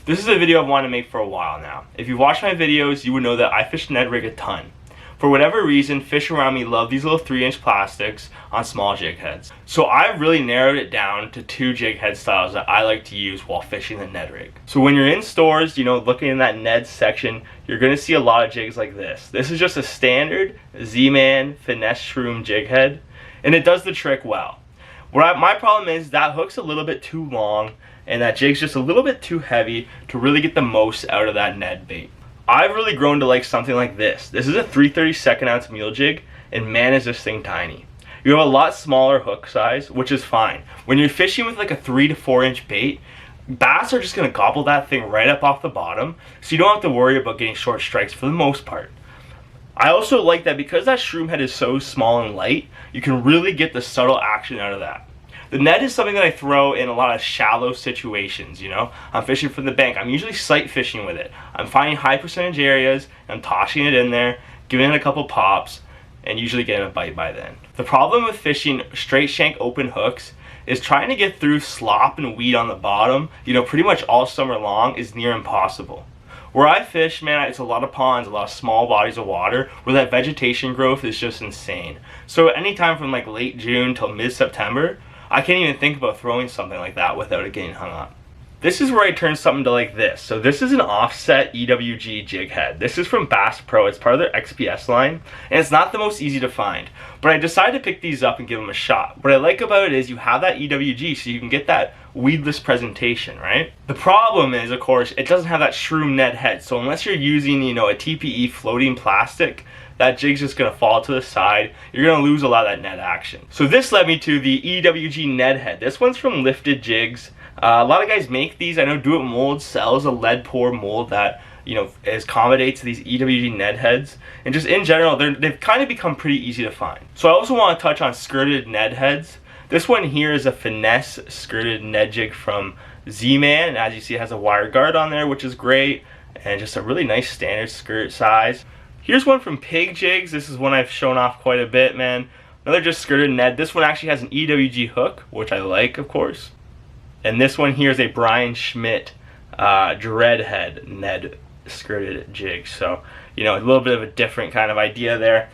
This is a video I've wanted to make for a while now. If you've watched my videos, you would know that I fish Ned rig a ton. For whatever reason, fish around me love these little 3-inch plastics on small jig heads. So I've really narrowed it down to 2 jig head styles that I like to use while fishing the Ned rig. So when you're in stores, looking in that Ned section, you're going to see a lot of jigs like this. This is just a standard Z-Man finesse shroom jig head, and it does the trick well. My problem is that hook's a little bit too long, and that jig's just a little bit too heavy to really get the most out of that Ned bait. I've really grown to like something like this. This is a 3/32 ounce mule jig, and man is this thing tiny. You have a lot smaller hook size, which is fine. When you're fishing with like a 3 to 4 inch bait, bass are just gonna gobble that thing right up off the bottom, so you don't have to worry about getting short strikes for the most part. I also like that because that shroom head is so small and light, you can really get the subtle action out of that. The Ned is something that I throw in a lot of shallow situations, I'm fishing from the bank. I'm usually sight fishing with it. I'm finding high percentage areas, I'm tossing it in there, giving it a couple pops, and usually getting a bite by then. The problem with fishing straight shank open hooks is trying to get through slop and weed on the bottom, pretty much all summer long is near impossible. Where I fish, man, it's a lot of ponds, a lot of small bodies of water where that vegetation growth is just insane. So anytime from like late June till mid-September, I can't even think about throwing something like that without it getting hung up. This is where I turn something to like this. So this is an offset EWG jig head. This is from Bass Pro. It's part of their XPS line, and it's not the most easy to find. But I decided to pick these up and give them a shot. What I like about it is you have that EWG, so you can get that weedless presentation, right? The problem is, of course, it doesn't have that shroom Ned head. So unless you're using, a TPE floating plastic, that jig's just going to fall to the side. You're going to lose a lot of that Ned action. So this led me to the EWG Ned head. This one's from Lifted Jigs. A lot of guys make these. I know Do It Mold sells a lead pour mold that accommodates these EWG Ned heads. And just in general, they've kind of become pretty easy to find. So I also want to touch on skirted Ned heads. This one here is a finesse skirted Ned jig from Z-Man. And as you see, it has a wire guard on there, which is great. And just a really nice standard skirt size. Here's one from Pig Jigs. This is one I've shown off quite a bit, man. Another just skirted Ned. This one actually has an EWG hook, which I like, of course. And this one here is a Brian Schmidt Dreadhead Ned skirted jig. So, a little bit of a different kind of idea there.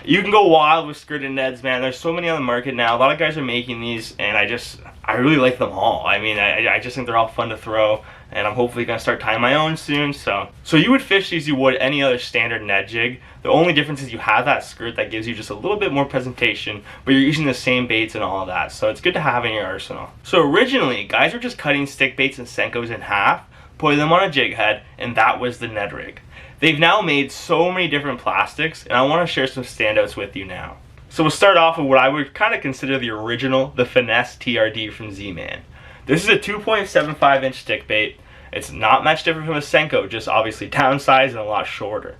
You can go wild with skirted Neds, man. There's so many on the market now. A lot of guys are making these, and I really like them all. I mean, I just think they're all fun to throw, and I'm hopefully going to start tying my own soon. So you would fish these you would any other standard Ned jig. The only difference is you have that skirt that gives you just a little bit more presentation, but you're using the same baits and all of that. So it's good to have in your arsenal. So originally, guys were just cutting stick baits and Senkos in half, putting them on a jig head, and that was the Ned rig. They've now made so many different plastics, and I want to share some standouts with you now. So we'll start off with what I would kind of consider the original, the Finesse TRD from Z-Man. This is a 2.75 inch stick bait. It's not much different from a Senko, just obviously downsized and a lot shorter.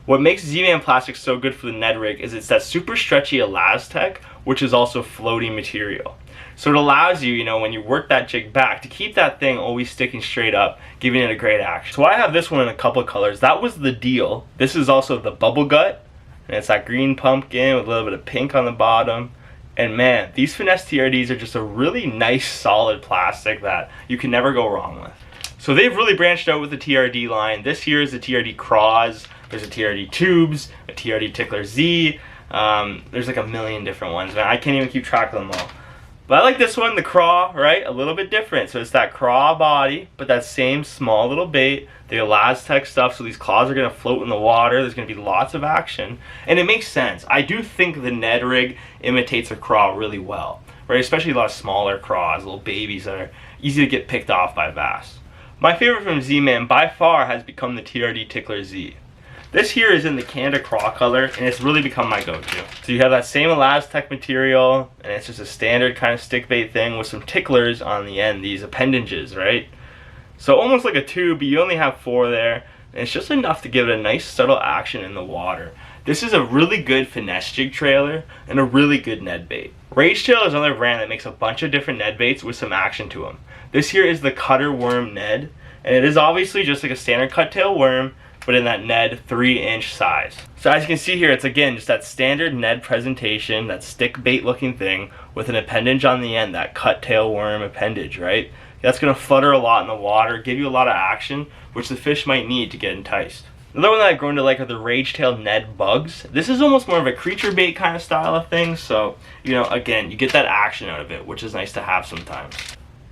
What makes Z-Man plastic so good for the Ned rig is it's that super stretchy Elastec, which is also floating material. So it allows you, when you work that jig back, to keep that thing always sticking straight up, giving it a great action. So I have this one in a couple of colors. That was the deal. This is also the Bubble Gut, and it's that green pumpkin with a little bit of pink on the bottom. And man, these Finesse TRDs are just a really nice, solid plastic that you can never go wrong with. So they've really branched out with the TRD line. This here is the TRD Craws. There's a TRD Tubes, a TRD Tickler Z. There's like a million different ones, man. I can't even keep track of them all. But I like this one, the craw, right? A little bit different. So it's that craw body, but that same small little bait. The Elastec stuff, so these claws are going to float in the water. There's going to be lots of action. And it makes sense. I do think the Ned rig imitates a craw really well, right? Especially a lot of smaller craws, little babies that are easy to get picked off by bass. My favorite from Z-Man by far has become the TRD Tickler Z. This here is in the Canada Craw color, and it's really become my go-to. So you have that same Elastec material, and it's just a standard kind of stick bait thing with some ticklers on the end, these appendages, right? So almost like a tube, but you only have 4 there, and it's just enough to give it a nice subtle action in the water. This is a really good finesse jig trailer, and a really good Ned bait. Ragetail is another brand that makes a bunch of different Ned baits with some action to them. This here is the Cutter Worm Ned, and it is obviously just like a standard cut tail worm, but in that Ned 3-inch size. So as you can see here, it's again just that standard Ned presentation, that stick bait looking thing with an appendage on the end, that cut tail worm appendage, right? That's going to flutter a lot in the water, give you a lot of action, which the fish might need to get enticed. Another one that I've grown to like are the rage-tailed Ned bugs. This is almost more of a creature bait kind of style of thing, so, you know, again, you get that action out of it, which is nice to have sometimes.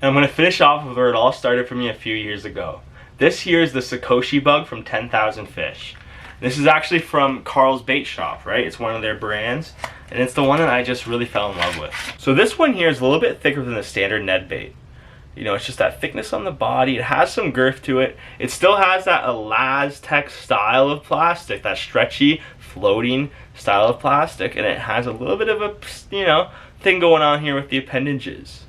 And I'm going to finish off with where it all started for me a few years ago. This here is the Sakoshi bug from 10,000 Fish. This is actually from Carl's Bait Shop, right? It's one of their brands, and it's the one that I just really fell in love with. So this one here is a little bit thicker than the standard Ned bait. You know, it's just that thickness on the body. It has some girth to it. It still has that Elastec style of plastic, that stretchy, floating style of plastic, and it has a little bit of a, you know, thing going on here with the appendages.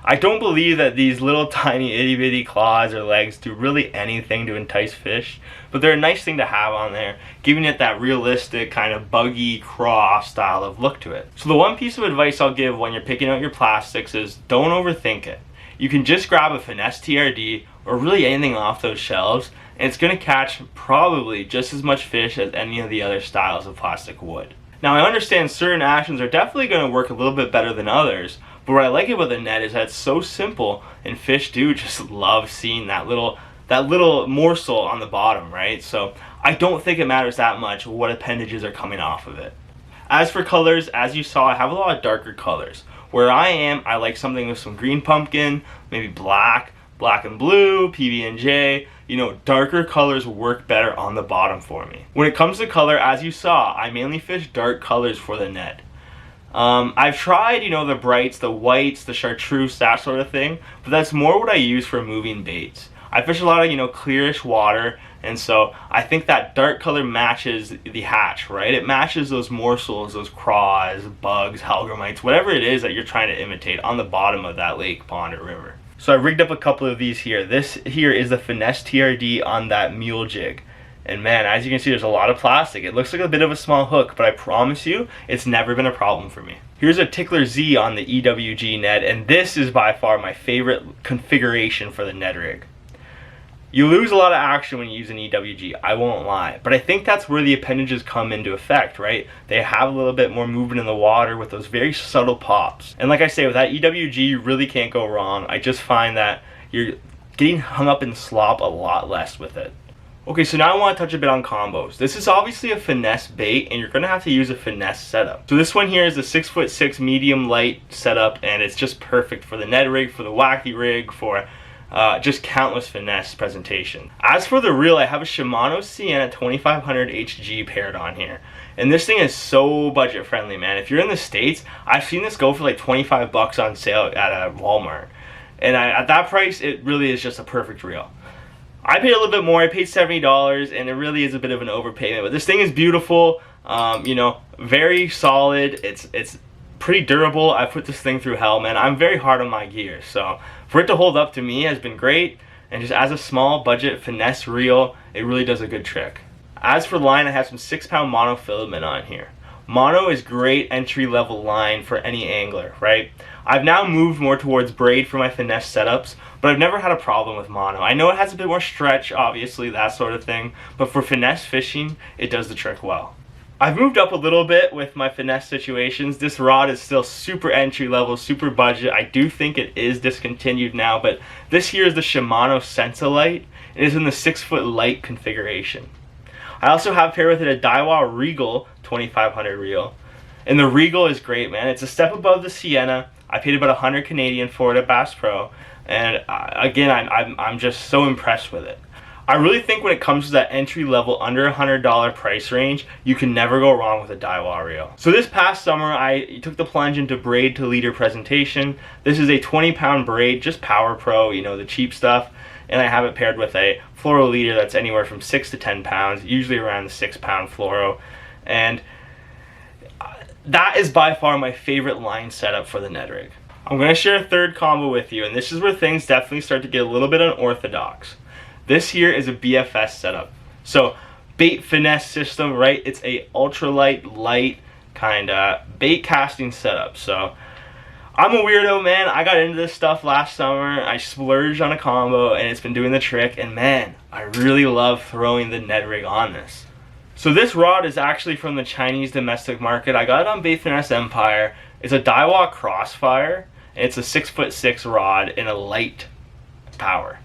I don't believe that these little tiny itty bitty claws or legs do really anything to entice fish, but they're a nice thing to have on there, giving it that realistic kind of buggy craw style of look to it. So the one piece of advice I'll give when you're picking out your plastics is don't overthink it. You can just grab a finesse TRD or really anything off those shelves, and it's going to catch probably just as much fish as any of the other styles of plastic would. Now I understand certain actions are definitely going to work a little bit better than others, but what I like about the Ned is that it's so simple, and fish do just love seeing that little morsel on the bottom, right? So I don't think it matters that much what appendages are coming off of it. As for colors, as you saw, I have a lot of darker colors. Where I am, I like something with some green pumpkin, maybe black, black and blue, PB&J. You know, darker colors work better on the bottom for me. When it comes to color, as you saw, I mainly fish dark colors for the Ned. I've tried, you know, the brights, the whites, the chartreuse, that sort of thing, but that's more what I use for moving baits. I fish a lot of, you know, clearish water, and so I think that dark color matches the hatch, right? It matches those morsels, those craws, bugs, hellgrammites, whatever it is that you're trying to imitate on the bottom of that lake, pond, or river. So I rigged up a couple of these here. This here is the finesse TRD on that mule jig. And man, as you can see, there's a lot of plastic. It looks like a bit of a small hook, but I promise you, it's never been a problem for me. Here's a Tickler Z on the EWG Ned, and this is by far my favorite configuration for the Ned rig. You lose a lot of action when you use an EWG, I won't lie, but I think that's where the appendages come into effect, right? They have a little bit more movement in the water with those very subtle pops. And like I say, with that EWG, you really can't go wrong. I just find that you're getting hung up in slop a lot less with it. Okay, so now I want to touch a bit on combos. This is obviously a finesse bait, and you're going to have to use a finesse setup. So this one here is a 6'6" medium light setup, and it's just perfect for the Ned rig, for the wacky rig, for just countless finesse presentation. As for the reel, I have a Shimano Sienna 2500 HG paired on here. And this thing is so budget friendly, man. If you're in the States, I've seen this go for like 25 bucks on sale at a Walmart. And at that price, it really is just a perfect reel. I paid a little bit more. I paid $70, and it really is a bit of an overpayment. But this thing is beautiful, you know, very solid. It's pretty durable. I put this thing through hell, man. I'm very hard on my gear, so for it to hold up to me has been great. And just as a small budget finesse reel, it really does a good trick. As for line, I have some 6-pound monofilament on here. Mono is great entry-level line for any angler, right? I've now moved more towards braid for my finesse setups, but I've never had a problem with mono. I know it has a bit more stretch, obviously, that sort of thing, but for finesse fishing, it does the trick well. I've moved up a little bit with my finesse situations. This rod is still super entry-level, super budget. I do think it is discontinued now, but this here is the Shimano Sensolite. It is in the 6-foot light configuration. I also have paired with it a Daiwa Regal 2500 reel. And the Regal is great, man. It's a step above the Sienna. I paid about 100 Canadian for it at Bass Pro. And again, I'm just so impressed with it. I really think when it comes to that entry level under $100 price range, you can never go wrong with a Daiwa reel. So this past summer, I took the plunge into braid to leader presentation. This is a 20-pound braid, just Power Pro, you know, the cheap stuff. And I have it paired with a fluoro leader that's anywhere from 6 to 10 pounds, usually around the 6-pound fluoro. And that is by far my favorite line setup for the Ned rig. I'm going to share a third combo with you, and this is where things definitely start to get a little bit unorthodox. This here is a BFS setup. So bait finesse system, right? It's a ultralight, light kind of bait casting setup. So I'm a weirdo, man. I got into this stuff last summer. I splurged on a combo, and it's been doing the trick. And man, I really love throwing the Ned rig on this. So this rod is actually from the Chinese domestic market. I got it on Bait Finesse Empire. It's a Daiwa Crossfire. And it's a 6'6" rod in a light power.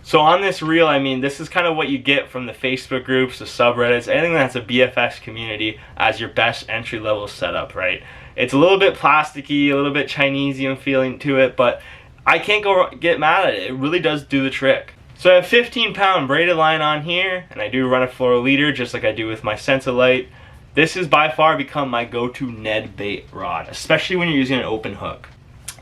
So on this reel, I mean, this is kind of what you get from the Facebook groups, the subreddits, anything that's a BFS community as your best entry-level setup, right? It's a little bit plasticky, a little bit Chinesian feeling to it, but I can't get mad at it. It really does do the trick. So I have 15-pound braided line on here, and I do run a fluoro leader just like I do with my Sensolite. This has by far become my go-to Ned bait rod, especially when you're using an open hook.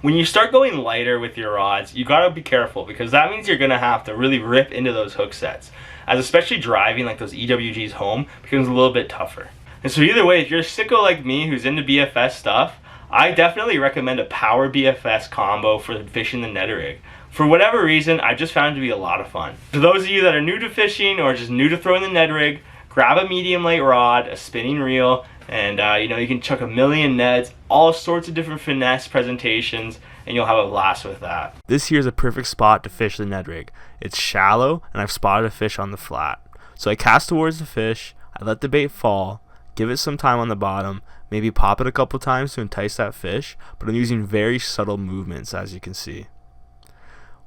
When you start going lighter with your rods, you gotta be careful, because that means you're gonna have to really rip into those hook sets, as especially driving like those EWGs home becomes a little bit tougher. And so either way, if you're a sicko like me who's into BFS stuff, I definitely recommend a power BFS combo for fishing the Ned rig. For whatever reason, I just found it to be a lot of fun. For those of you that are new to fishing or just new to throwing the Ned rig, grab a medium light rod, a spinning reel, and you can chuck a million Neds, all sorts of different finesse presentations, and you'll have a blast with that. This here is a perfect spot to fish the Ned rig. It's shallow, and I've spotted a fish on the flat. So I cast towards the fish, I let the bait fall, give it some time on the bottom, maybe pop it a couple times to entice that fish, but I'm using very subtle movements, as you can see.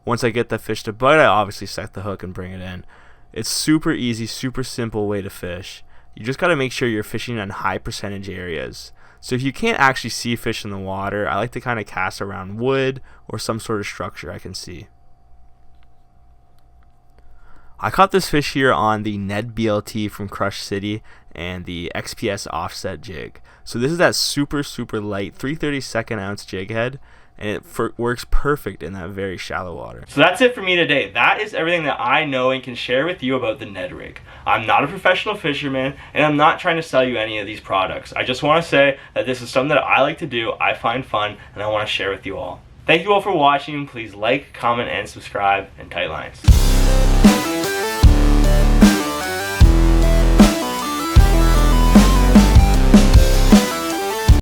Once I get that fish to bite, I obviously set the hook and bring it in. It's super easy, super simple way to fish. You just got to make sure you're fishing on high percentage areas. So if you can't actually see fish in the water, I like to kind of cast around wood or some sort of structure I can see. I caught this fish here on the Ned BLT from Crush City and the XPS offset jig. So this is that super light 3/32 ounce jig head, and it works perfect in that very shallow water. So that's it for me today. That is everything that I know and can share with you about the Ned rig. I'm not a professional fisherman, and I'm not trying to sell you any of these products. I just want to say that this is something that I like to do, I find fun, and I want to share with you all. Thank you all for watching. Please like, comment, and subscribe, and tight lines.